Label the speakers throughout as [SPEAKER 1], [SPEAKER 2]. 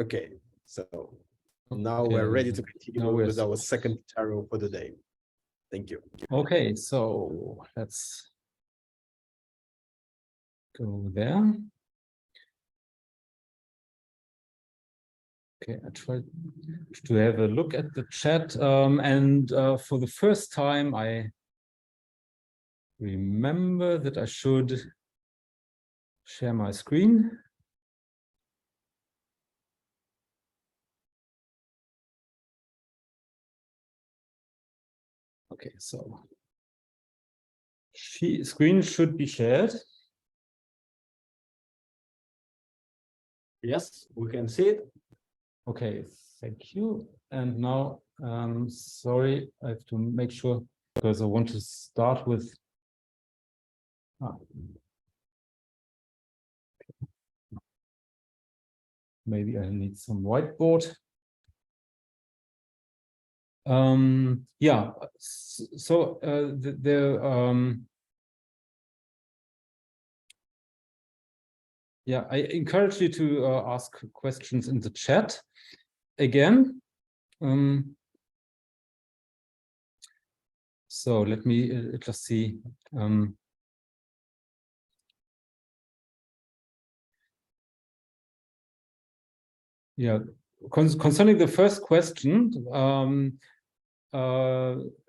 [SPEAKER 1] Okay, so now we're ready to continue with our second tutorial for the day. Thank you.
[SPEAKER 2] Okay, so let's go there. Okay, I tried to have a look at the chat, and for the first time, I remember that I should share my screen. Okay, so screen should be shared.
[SPEAKER 1] Yes, we can see it.
[SPEAKER 2] Okay, thank you. And now, sorry, I have to make sure because I want to start with. Maybe I need some whiteboard. Yeah, so yeah, I encourage you to ask questions in the chat again. So let me just see. Yeah, concerning the first question,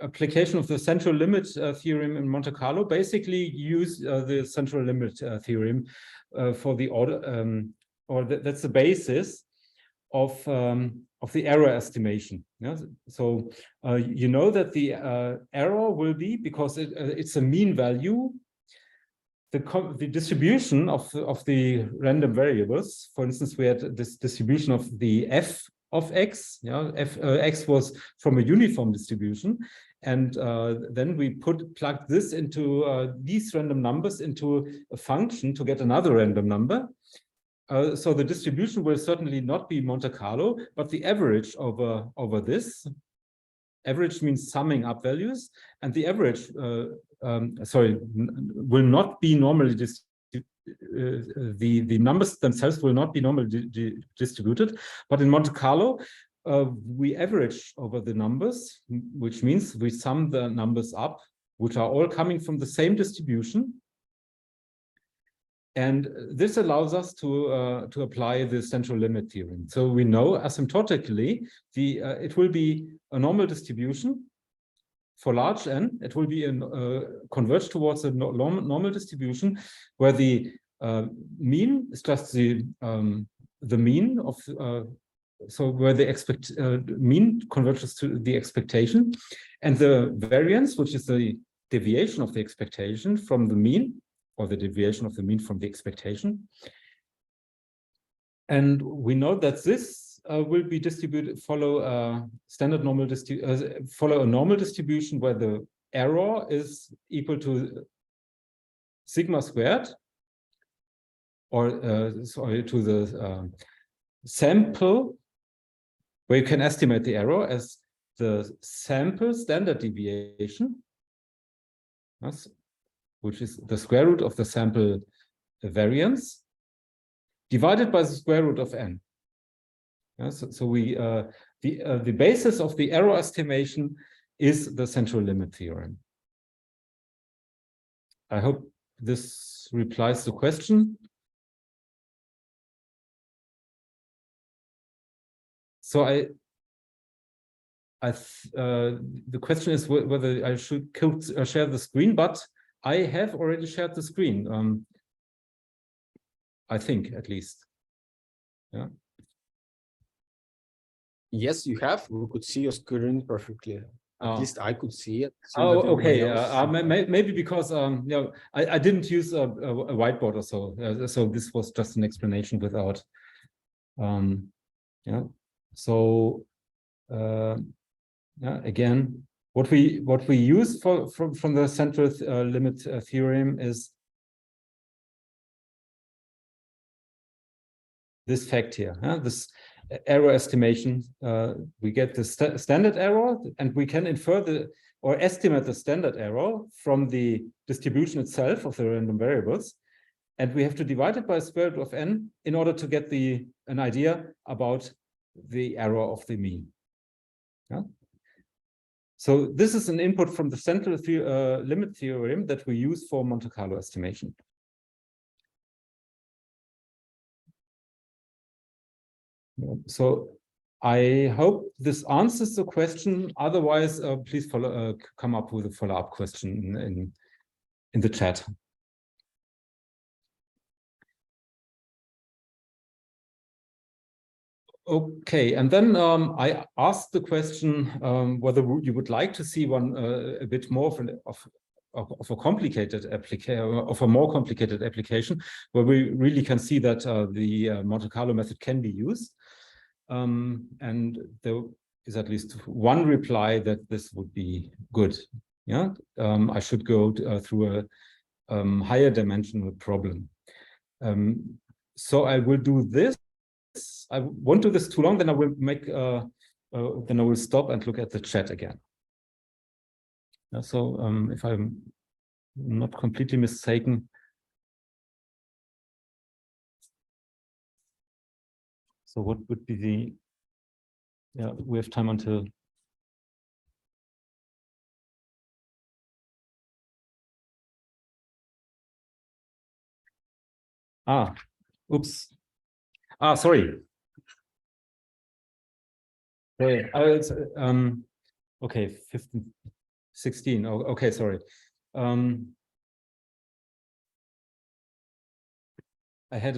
[SPEAKER 2] application of the central limit theorem in Monte Carlo, basically use the central limit theorem for the order, that's the basis of the error estimation. Yeah? So you know that the error will be, because it's a mean value, the distribution of the random variables. For instance, we had this distribution of the f of x. Yeah, x was from a uniform distribution, and then we plug this into these random numbers into a function to get another random number. So the distribution will certainly not be Monte Carlo, but the average over this. Average means summing up values, and the average will not be normally the numbers themselves will not be normally distributed, but in Monte Carlo we average over the numbers, which means we sum the numbers up, which are all coming from the same distribution. And this allows us to apply the central limit theorem. So we know asymptotically it will be a normal distribution for large n. It will be converge towards a normal distribution where the mean is just the mean of so where the mean converges to the expectation, and the variance, which is the deviation of the expectation from the mean, or the deviation of the mean from the expectation. And we know that this will be distributed, follow a normal distribution where the error is equal to sigma squared, or sorry, to the sample, where you can estimate the error as the sample standard deviation. Yes, which is the square root of the sample variance, divided by the square root of n. Yeah, so we the basis of the error estimation is the central limit theorem. I hope this replies the question. So the question is whether I should share the screen, but I have already shared the screen. I think, at least. Yeah.
[SPEAKER 1] Yes, you have. We could see your screen perfectly. At least I could see it.
[SPEAKER 2] Oh, okay. Maybe because I didn't use a whiteboard or so. So this was just an explanation without. Yeah. So yeah. Again, what we use from the central limit theorem is this fact here. This error estimation. We get the standard error, and we can infer or estimate the standard error from the distribution itself of the random variables. And we have to divide it by square root of n in order to get an idea about the error of the mean. Yeah? So this is an input from the central limit theorem that we use for Monte Carlo estimation. So I hope this answers the question. Otherwise, please come up with a follow-up question in the chat. Okay, and then I asked the question whether you would like to see one a bit more of a complicated application, of a more complicated application, where we really can see that the Monte Carlo method can be used. And there is at least one reply that this would be good. Yeah, I should go through a higher dimensional problem. So I will do this. I won't do this too long. Then I will make. Then I will stop and look at the chat again. So if I'm not completely mistaken. So what would be the, yeah, we have time until. Oops. Sorry. Okay, 15, 16. Oh, okay, sorry. I had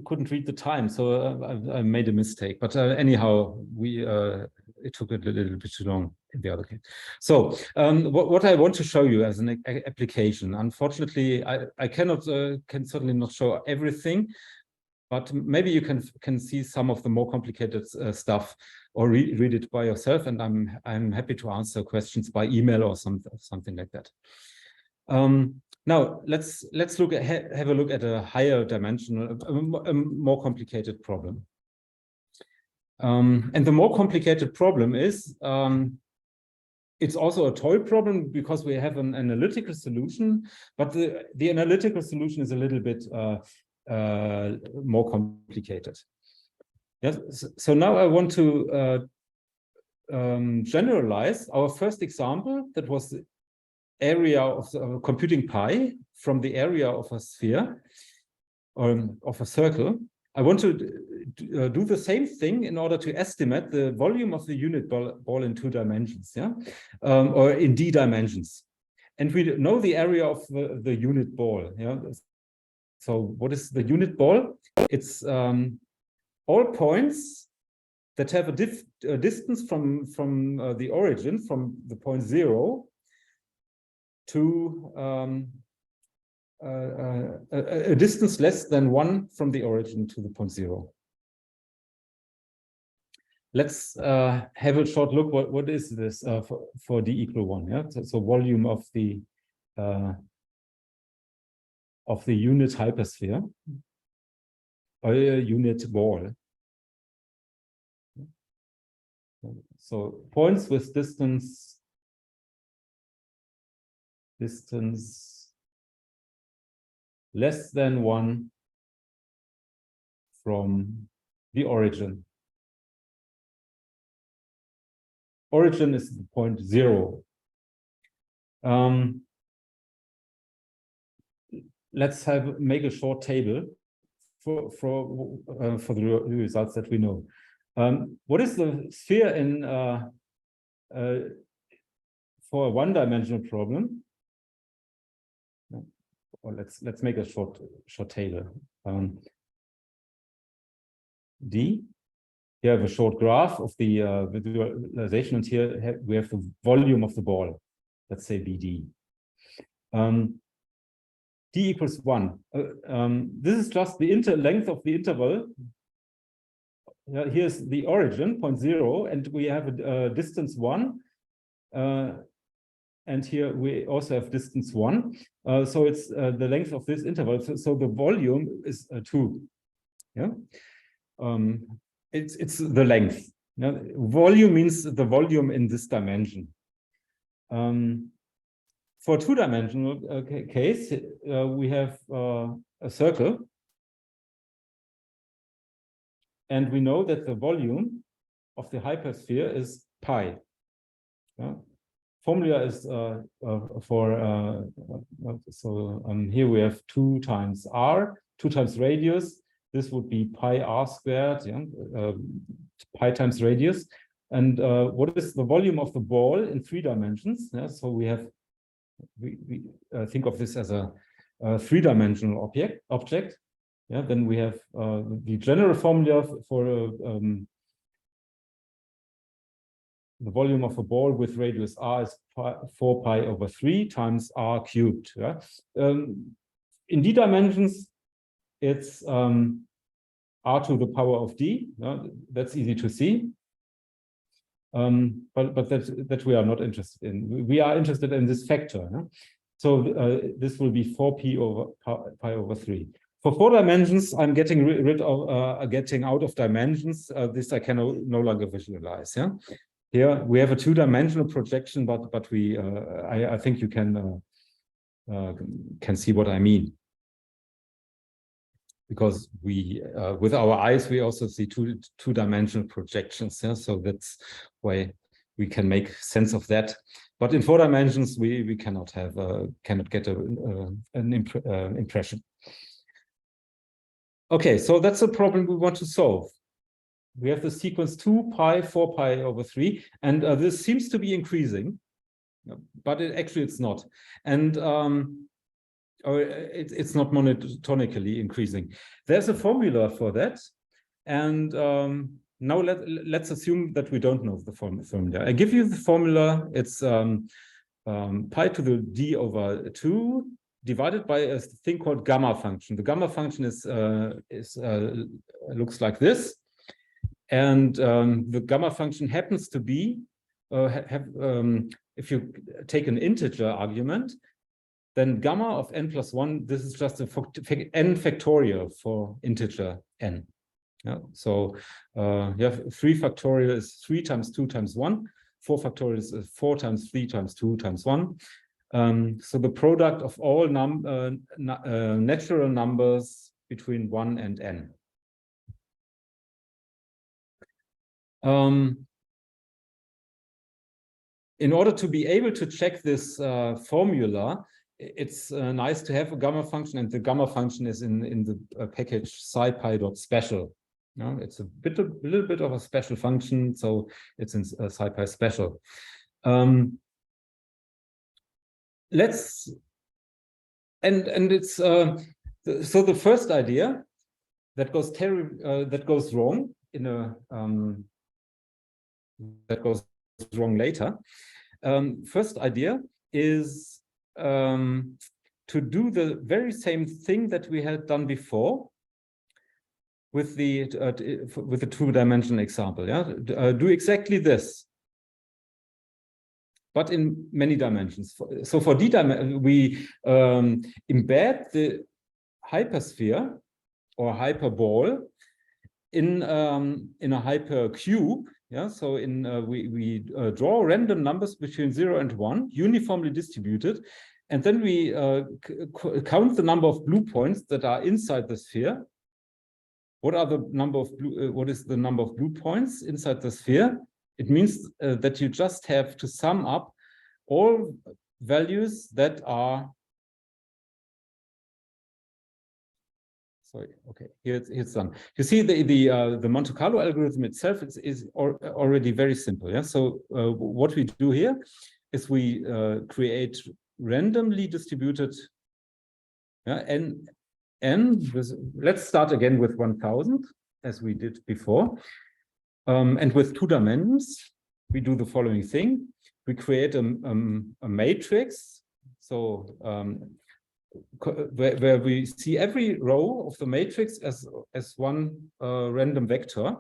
[SPEAKER 2] couldn't read the time, so I made a mistake. But anyhow, it took a little bit too long in the other case. So what I want to show you as an application, unfortunately, I can certainly not show everything, but maybe you can see some of the more complicated stuff or read it by yourself, and I'm happy to answer questions by email or something like that. Now let's have a look at a higher dimensional, a more complicated problem. And the more complicated problem is it's also a toy problem because we have an analytical solution, but the analytical solution is a little bit more complicated. Yes. So now I want to generalize our first example. That was the area of the computing pi from the area of a sphere or of a circle. I want to do the same thing in order to estimate the volume of the unit ball in 2 dimensions, yeah, or in d dimensions. And we know the area of the unit ball. Yeah. So what is the unit ball? It's all points that have a distance from the origin, from the point 0 to a distance less than 1 from the origin to the point 0. Let's have a short look. What is this for d equal 1? Yeah, so volume of the unit hypersphere or unit ball. So points with distance less than 1 from the origin. Origin is the point 0. Let's make a short table for the results that we know. What is the sphere in for a one-dimensional problem? Or let's make a short table. D. You have a short graph of the visualization, and here we have the volume of the ball. Let's say BD. D equals 1. This is just the length of the interval. Here's the origin, point 0, and we have a distance 1. And here we also have distance 1. So it's the length of this interval. So the volume is 2. Yeah. It's the length. Yeah? Volume means the volume in this dimension. for two-dimensional case, we have a circle. And we know that the volume of the hypersphere is pi. Yeah? Formula is here we have 2 times r, 2 times radius. This would be pi r squared, yeah? Pi times radius. And what is the volume of the ball in 3 dimensions? Yeah? So we think of this as a 3-dimensional object. Yeah, then we have the general formula for the volume of a ball with radius r is 4 pi over 3 times r cubed. Yeah? In d dimensions, it's r to the power of d. That's easy to see. But that we are not interested in. We are interested in this factor. Yeah? So this will be 4p over pi over 3. For 4 dimensions, I'm getting rid of getting out of dimensions. This I can no longer visualize. Yeah, here we have a 2-dimensional projection, but I think you can see what I mean, because we with our eyes we also see two-dimensional projections. Yeah, so that's why we can make sense of that. But in 4 dimensions, we cannot get an impression. Okay, so that's a problem we want to solve. We have the sequence 2 pi, 4 pi over 3, and this seems to be increasing, but actually it's not. And it's not monotonically increasing. There's a formula for that. And now let's assume that we don't know the formula. I give you the formula. It's pi to the d over 2 divided by a thing called gamma function. The gamma function looks like this, and the gamma function happens to be if you take an integer argument, then gamma of n plus 1. This is just a n factorial for integer n. Yeah, so you have 3 factorial is 3 times 2 times 1. 4 factorial is 4 times 3 times 2 times 1. So the product of all natural numbers between 1 and n. In order to be able to check this formula, it's nice to have a gamma function, and the gamma function is in the package scipy.special. It's a little bit of a special function, so it's in scipy special. It's so the first idea that goes wrong that goes wrong later. First idea is to do the very same thing that we had done before with the 2-dimensional example. Yeah, do exactly this, but in many dimensions. So for d dimension, we embed the hypersphere or hyperball in a hypercube. Yeah, so we draw random numbers between 0 and 1, uniformly distributed, and then we count the number of blue points that are inside the sphere. What is the number of blue points inside the sphere? It means that you just have to sum up all values that are. Sorry. Okay. Here it's done. You see the Monte Carlo algorithm itself is already very simple. Yeah. So what we do here is we create randomly distributed. Yeah. Let's start again with 1000 as we did before. And with 2 dimensions, we do the following thing. We create a matrix. So where we see every row of the matrix as one random vector.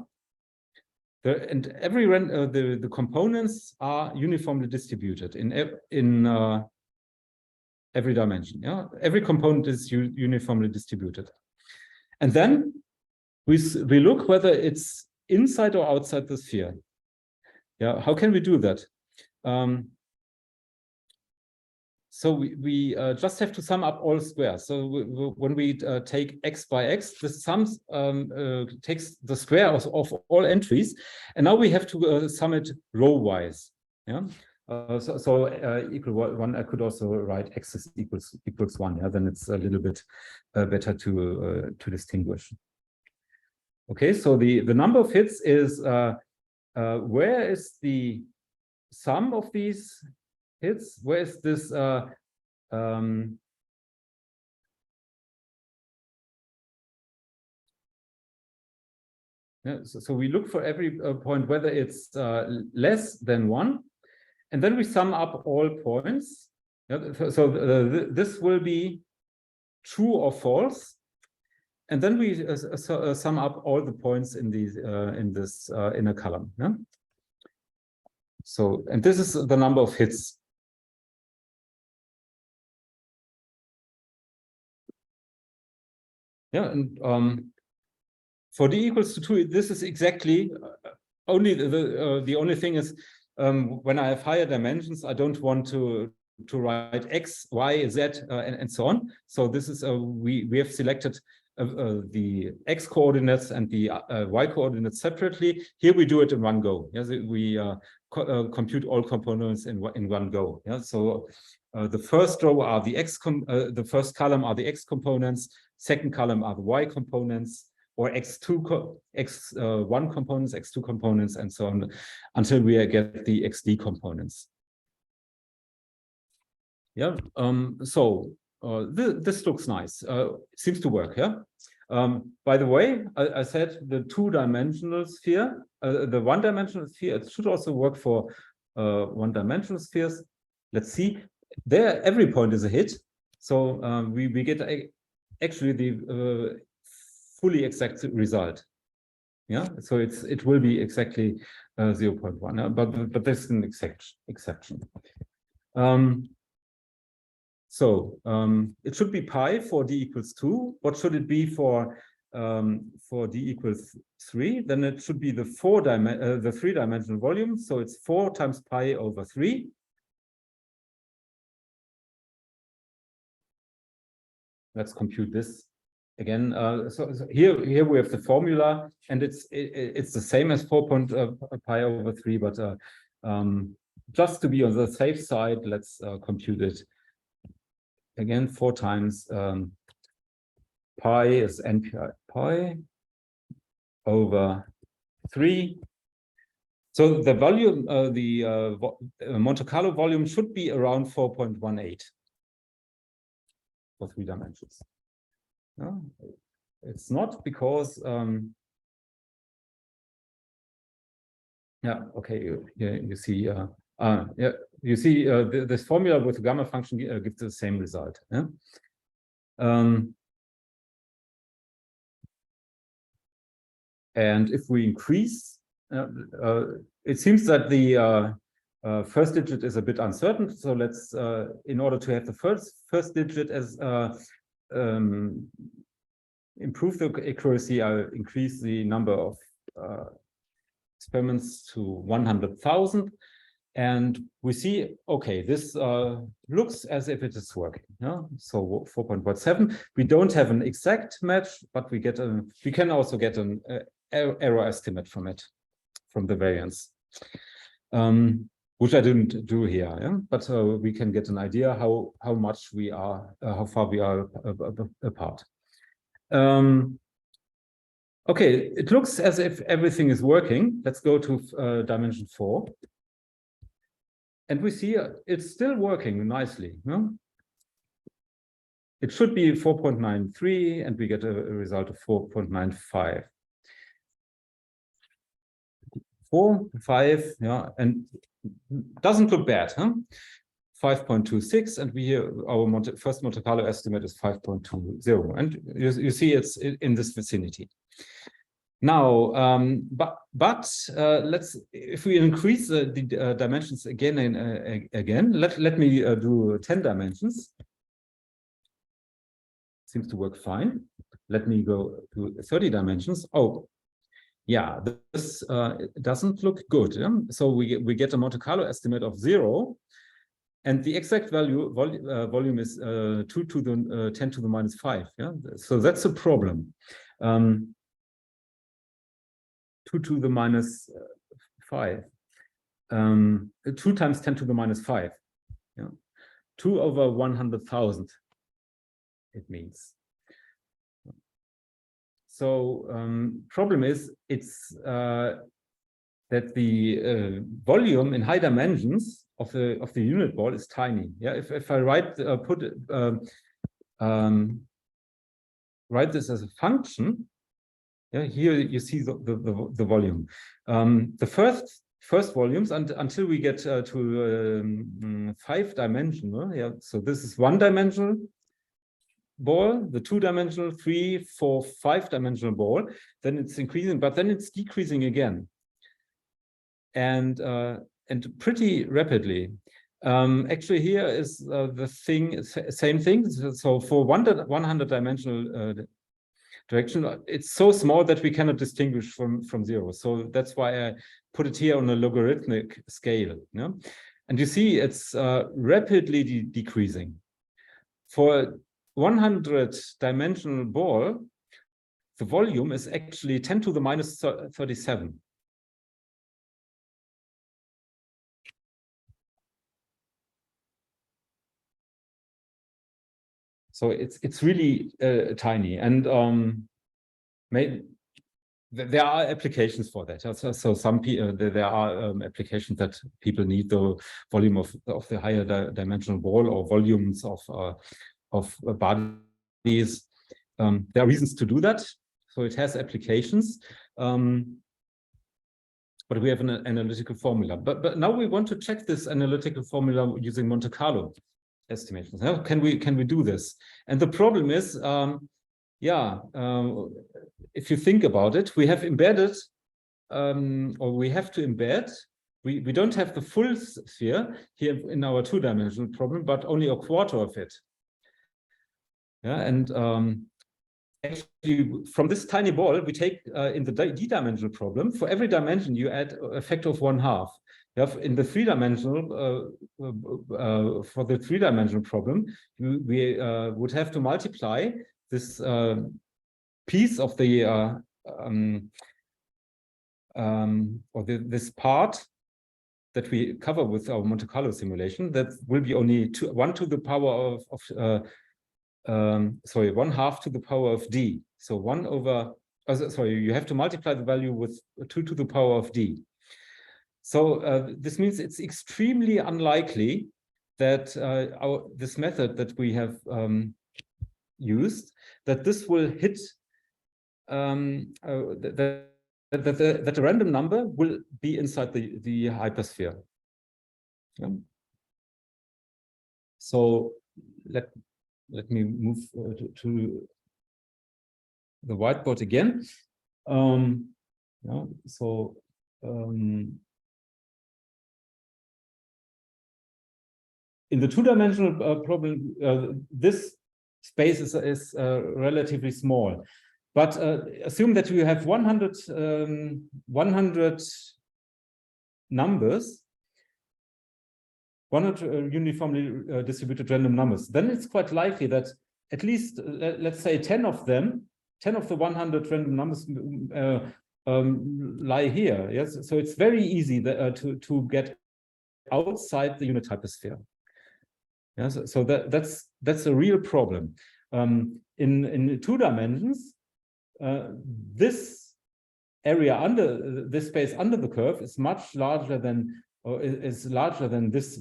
[SPEAKER 2] And the components are uniformly distributed in every dimension. Yeah, every component is uniformly distributed. And then we look whether it's inside or outside the sphere. Yeah, how can we do that? So we just have to sum up all squares. So when we take x by x, this sums takes the square of all entries, and now we have to sum it row-wise. Yeah. Equal 1. I could also write x is equals 1. Yeah. Then it's a little bit better to distinguish. Okay. So the number of hits is where is the sum of these hits? Where is this yeah, so we look for every point whether it's less than 1, and then we sum up all points. Yeah, so this will be true or false, and then we sum up all the points in these in this inner column. Yeah? So, and this is the number of hits. Yeah, and for d equals to 2, this is exactly only the only thing is when I have higher dimensions, I don't want to write x, y, z, and so on. So this is we have selected the x coordinates and the y coordinates separately. Here we do it in one go. Yes, we compute all components in one go. Yeah, so the first row are the the first column are the x components. Second column are the y components, or x1 components, x2 components, and so on, until we get the xd components. Yeah. This looks nice. Seems to work. Yeah. By the way, I said the two-dimensional sphere, the one-dimensional sphere. It should also work for one-dimensional spheres. Let's see. There, every point is a hit. So we get actually the fully exact result. Yeah, so it will be exactly 0.1, but there's an exception. It should be pi for d equals 2. What should it be for d equals 3? Then it should be the three-dimensional volume. So it's 4 times pi over 3. Let's compute this again. So here we have the formula, and it's the same as 4 pi over 3, but just to be on the safe side, let's compute it again. 4 times pi is n pi over 3. So the volume, the Monte Carlo volume should be around 4.18 for 3 dimensions. No, it's not, because yeah, okay, you see yeah, you see this formula with the gamma function gives the same result. Yeah? And if we increase, it seems that the first digit is a bit uncertain. So let's, in order to have the first digit as improve the accuracy, I'll increase the number of experiments to 100,000. And we see, okay, this looks as if it is working. Yeah? So 4.17. We don't have an exact match, but we can also get an error estimate from it, from the variance, which I didn't do here. Yeah? But we can get an idea how much we are, how far we are apart. Okay, it looks as if everything is working. Let's go to dimension 4. And we see it's still working nicely. No? It should be 4.93, and we get a result of 4.95. 4, 5, yeah, and doesn't look bad, huh? 5.26, and we here our first Monte Carlo estimate is 5.20, and you see it's in this vicinity. Now, let's, if we increase the dimensions again and again, let me do 10 dimensions. Seems to work fine. Let me go to 30 dimensions. Oh, yeah, this doesn't look good. Yeah? So we get a Monte Carlo estimate of 0. And the exact volume is 2 to the 10 to the minus 5. Yeah, so that's a problem. 2 to the minus 5. 2 times 10 to the minus 5. Yeah, 2 over 100,000. It means. So problem is it's that the volume in high dimensions of the unit ball is tiny. Yeah, if I write this as a function, yeah, here you see the volume. The first volumes until we get to 5-dimensional. Yeah, so this is 1-dimensional ball, the 2-dimensional, 3, 4, 5-dimensional ball. Then it's increasing, but then it's decreasing again. And pretty rapidly. Actually, here is the same thing. So for 100-dimensional direction, it's so small that we cannot distinguish from 0. So that's why I put it here on a logarithmic scale. Yeah? And you see it's rapidly decreasing. For 100-dimensional ball, the volume is actually 10 to the minus 37. So it's really tiny, and there are applications for that. So some there are applications that people need the volume of the higher dimensional ball or volumes of bodies. There are reasons to do that. So it has applications, but we have an analytical formula. But now we want to check this analytical formula using Monte Carlo estimations. How can we do this? And the problem is, if you think about it, we have embedded, or we have to embed. We don't have the full sphere here in our 2-dimensional problem, but only a quarter of it. Yeah, and actually, from this tiny ball, we take in the d-dimensional problem, for every dimension you add a factor of 1/2. You have in the 3-dimensional, for the 3-dimensional problem, we would have to multiply this piece of the this part that we cover with our Monte Carlo simulation. That will be only 1 to the power of 1/2 to the power of d. So 1 over. You have to multiply the value with 2 to the power of d. So this means it's extremely unlikely that this method that we have used, that this will hit, that a random number will be inside the hypersphere. Yeah. So let me move to the whiteboard again. Yeah, so in the 2-dimensional problem, this space is relatively small. But assume that you have 100 numbers, 100 uniformly distributed random numbers. Then it's quite likely that at least, let's say 10 of them, 10 of the 100 random numbers lie here. Yes, so it's very easy to get outside the unit hypersphere. Yes, so that's a real problem. In 2 dimensions, this area under this space under the curve is much larger than, or is larger than this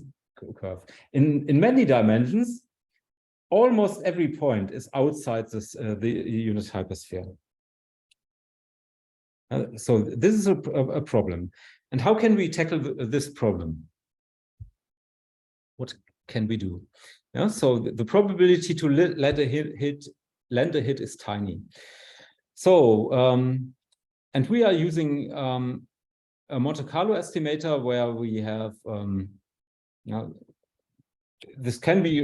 [SPEAKER 2] curve. In many dimensions, almost every point is outside this the unit hypersphere. So this is a problem. And how can we tackle this problem? What can we do? Yeah, so the probability to land a hit is tiny. So and we are using a Monte Carlo estimator where we have this can be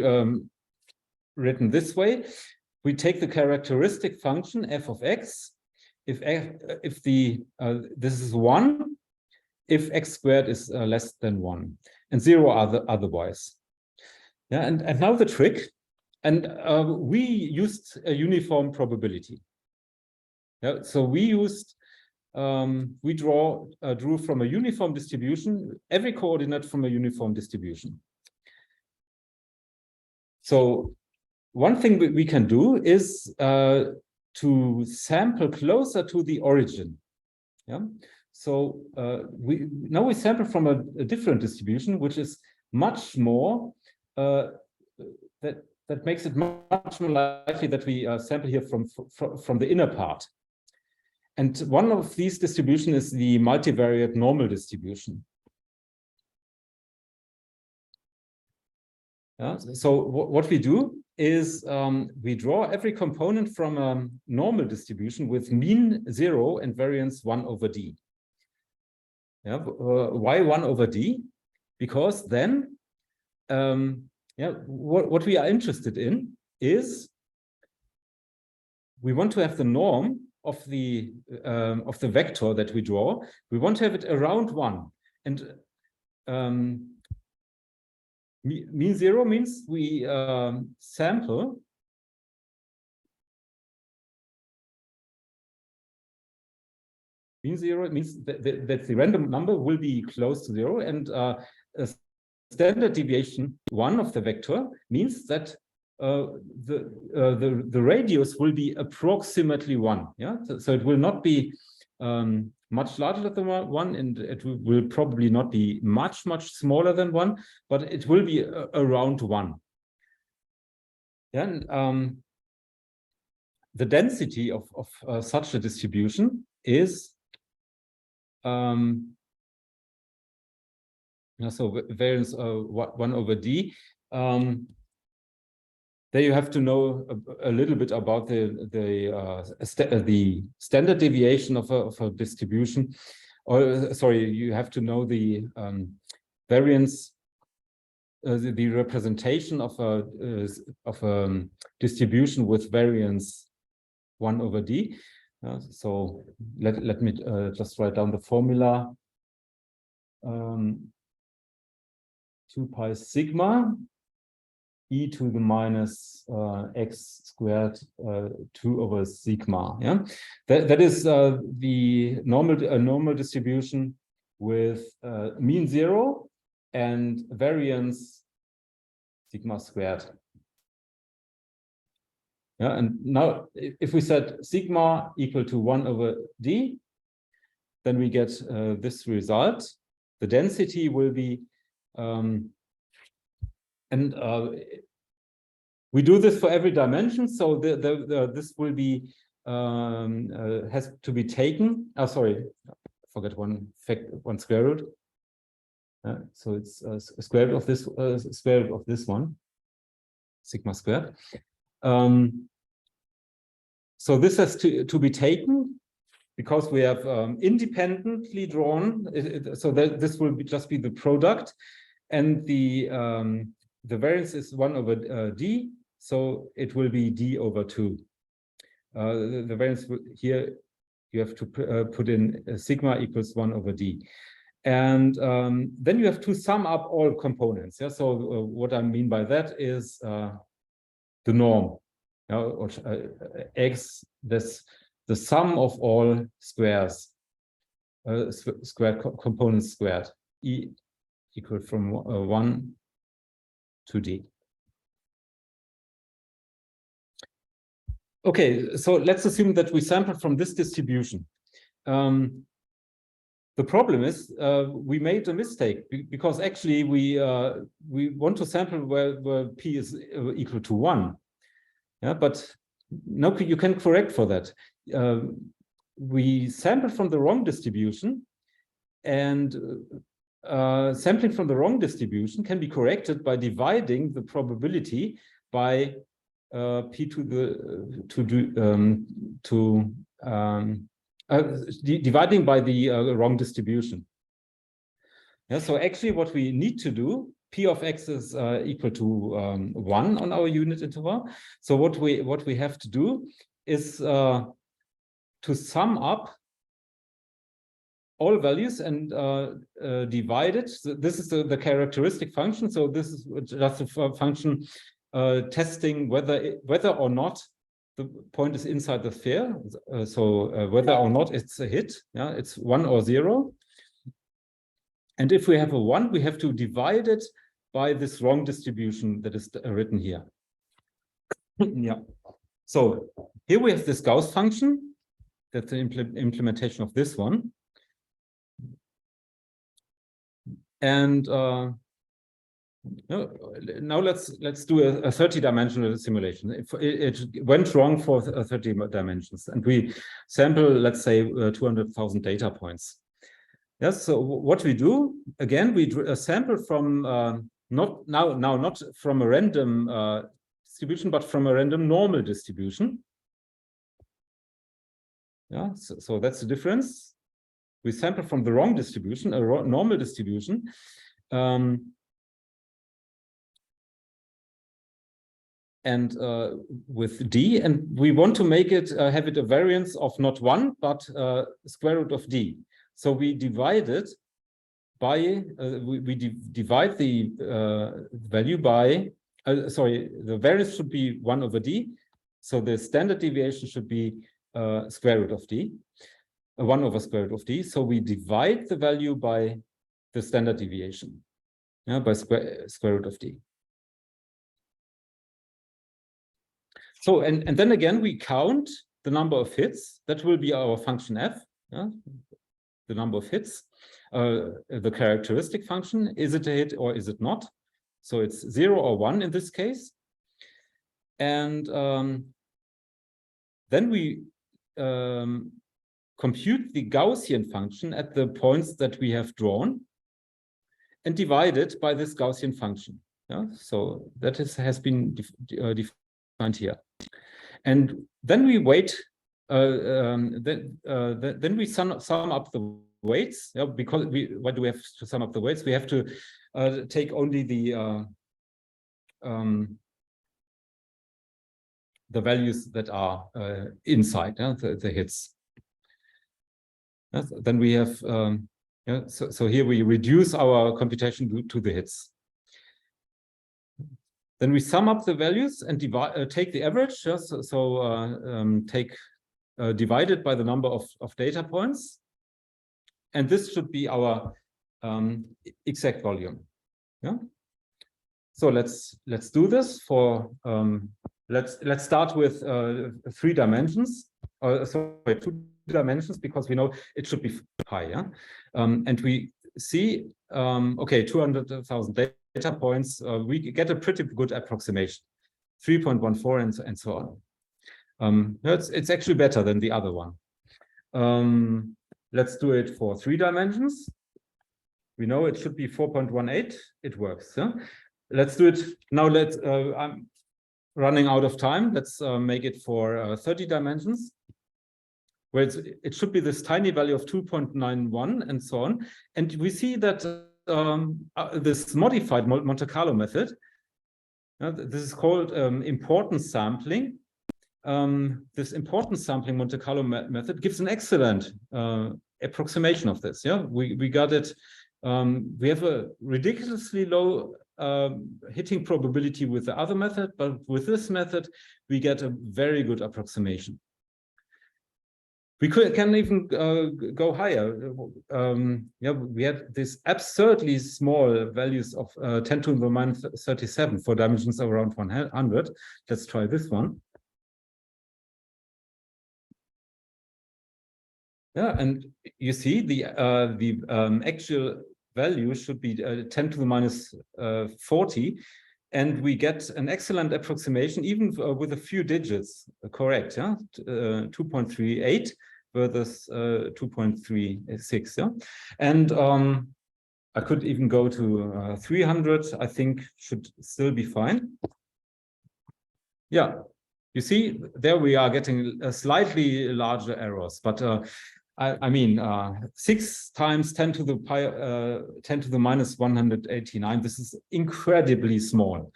[SPEAKER 2] written this way. We take the characteristic function f of x if this is 1, if x squared is less than 1, and 0 otherwise. Yeah, and now the trick, and we used a uniform probability. Yeah, so we used we drew from a uniform distribution every coordinate from a uniform distribution. So one thing we can do is to sample closer to the origin. Yeah. So now we sample from a different distribution, which is much more that makes it much more likely that we sample here from the inner part. And one of these distributions is the multivariate normal distribution. Yeah. So what we do is we draw every component from a normal distribution with mean 0 and variance 1 over d. Yeah. Why 1 over d? Because then yeah, what we are interested in is we want to have the norm of the vector that we draw. We want to have it around 1, and mean 0 means we sample mean 0 means that the random number will be close to 0, and a standard deviation 1 of the vector means that the radius will be approximately 1. Yeah, so it will not be much larger than 1, and it will probably not be much smaller than 1, but it will be around 1. Yeah, and the density of such a distribution is so variance 1 over d. There you have to know a little bit about the standard deviation of a distribution, or sorry, you have to know the variance, the representation of a distribution with variance 1 over d. So let me just write down the formula. 2 pi sigma e to the minus x squared 2 over sigma. Yeah, that is the normal distribution with mean 0 and variance sigma squared. Yeah, and now if we set sigma equal to 1 over d, then we get this result. The density will be we do this for every dimension, so this will be has to be taken. Oh, sorry, I forgot one square root. So it's square root of this one, sigma squared. So this has to be taken because we have independently drawn. So that this will just be the product, and the variance is 1 over d, so it will be d over 2. The variance here, you have to put in sigma equals 1 over d. And then you have to sum up all components. Yeah? So what I mean by that is the norm. Or x, the sum of all squares, squared components squared, e equal from 1 to d. Okay, so let's assume that we sample from this distribution. The problem is we made a mistake because actually we want to sample where p is equal to 1. Yeah, but now you can correct for that. We sample from the wrong distribution, and sampling from the wrong distribution can be corrected by dividing the probability by p to the dividing by the wrong distribution. Yeah, so actually what we need to do, p of x is equal to 1 on our unit interval. So what we have to do is to sum up all values and divide it. So this is the characteristic function. So this is just a function testing whether or not the point is inside the sphere. Whether or not it's a hit. Yeah, it's 1 or 0. And if we have a 1, we have to divide it by this wrong distribution that is written here. Yeah. So here we have this Gauss function. That's the implementation of this one. And now let's do a 30-dimensional simulation. It went wrong for 30 dimensions, and we sample, let's say, 200,000 data points. Yes. So what we do again, we sample from not from a random distribution, but from a random normal distribution. Yeah. So that's the difference. We sample from the wrong distribution, a normal distribution. And with D, and we want to make it have it a variance of not 1, but square root of D. So we divide it by we divide the value by the variance should be 1 over D. So the standard deviation should be square root of D. 1 over square root of D. So we divide the value by the standard deviation, yeah, by square root of D. So, and then again, we count the number of hits. That will be our function f, yeah? The number of hits. The characteristic function, is it a hit or is it not? So it's 0 or 1 in this case. And then we compute the Gaussian function at the points that we have drawn and divide it by this Gaussian function. Yeah? So that has been defined here. And then we wait, then we sum up the weights. Yeah? Because why do we have to sum up the weights? We have to take only the values that are inside, yeah? the hits. Yes, then we have, yeah, so here we reduce our computation to the hits. Then we sum up the values and take the average. Yes, divide it by the number of data points, and this should be our exact volume. Yeah. So let's do this for let's start with 3 dimensions. Sorry, 2 dimensions, because we know it should be pi. Yeah? And we see, okay, 200,000 data points. We get a pretty good approximation, 3.14 and so on. It's actually better than the other one. Let's do it for 3 dimensions. We know it should be 4.18. It works. Yeah? Let's do it now. I'm running out of time. Let's make it for 30 dimensions. Where it should be this tiny value of 2.91 and so on. And we see that this modified Monte Carlo method, this is called importance sampling. This importance sampling Monte Carlo method gives an excellent approximation of this. Yeah, we got it. We have a ridiculously low hitting probability with the other method, but with this method, we get a very good approximation. We can even go higher. Yeah, we had these absurdly small values of 10 to the minus 37 for dimensions around 100. Let's try this one. Yeah, and you see the actual value should be 10 to the minus 40. And we get an excellent approximation, even with a few digits correct, yeah? 2.38 versus 2.36, yeah? And I could even go to 300, I think should still be fine. Yeah, you see, there we are getting slightly larger errors, but I mean, 6 times 10 to the minus 189. This is incredibly small,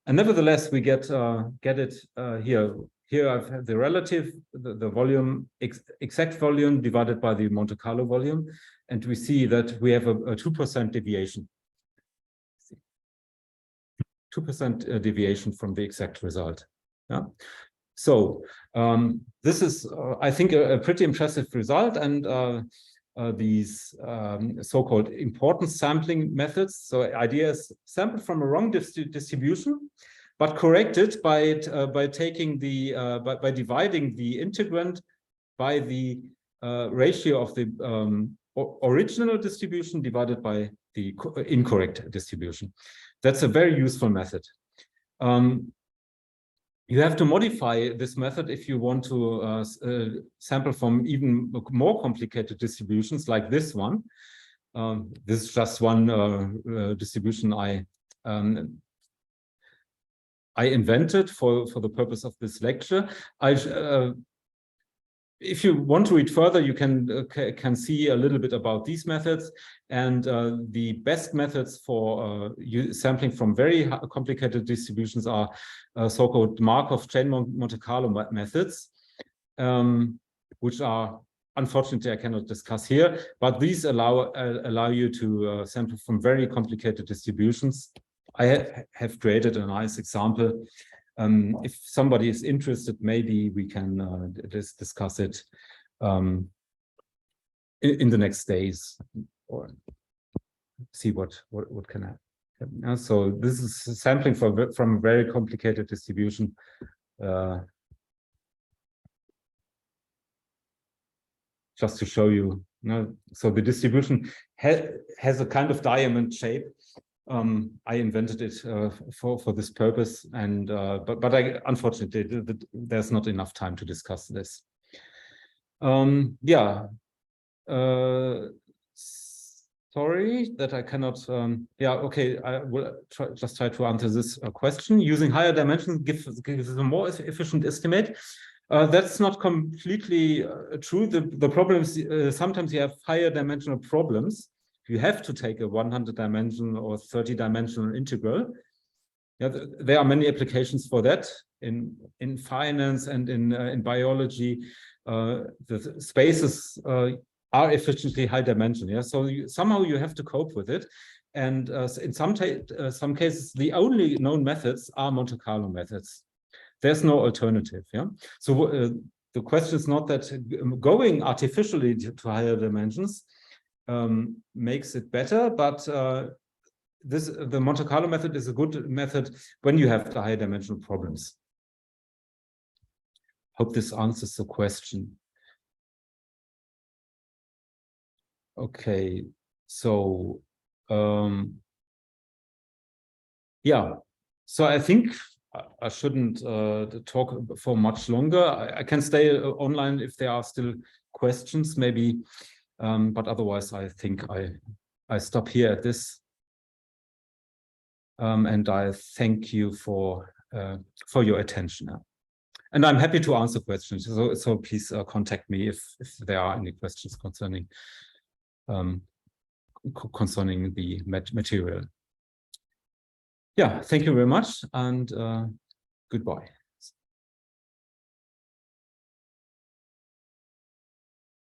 [SPEAKER 2] and nevertheless we get it here here I've the relative, the volume, exact volume divided by the Monte Carlo volume, and we see that we have a 2% deviation. 2% deviation from the exact result. Yeah. So this is, I think, a pretty impressive result, and these so-called importance sampling methods. So the idea is sample from a wrong distribution, but correct it by taking the by dividing the integrand by the ratio of the original distribution divided by the incorrect distribution. That's a very useful method. You have to modify this method if you want to sample from even more complicated distributions like this one. This is just one distribution I invented for the purpose of this lecture. If you want to read further, you can see a little bit about these methods, and the best methods for sampling from very complicated distributions are so-called Markov chain Monte Carlo methods, which are, unfortunately, I cannot discuss here, but these allow you to sample from very complicated distributions. I have created a nice example. If somebody is interested, maybe we can discuss it in the next days, or see what can happen. So this is sampling from a very complicated distribution. Just to show you, so the distribution has a kind of diamond shape. I invented it for this purpose, and but unfortunately there's not enough time to discuss this. Yeah, sorry that I cannot. Yeah, okay, I will just try to answer this question. Using higher dimensions gives a more efficient estimate. That's not completely true. The problem is sometimes you have higher dimensional problems. You have to take a 100-dimensional or 30-dimensional integral. Yeah, there are many applications for that in finance and in biology. The spaces are efficiently high dimension. Yeah, so somehow you have to cope with it. And in some cases, the only known methods are Monte Carlo methods. There's no alternative. Yeah, so the question is not that going artificially to higher dimensions makes it better, but the Monte Carlo method is a good method when you have the higher dimensional problems. Hope this answers the question. Okay, so yeah, so I think I shouldn't talk for much longer. I can stay online if there are still questions, maybe. But otherwise, I think I stop here at this, and I thank you for your attention. And I'm happy to answer questions. So please contact me if there are any questions concerning the material. Yeah, thank you very much, and goodbye.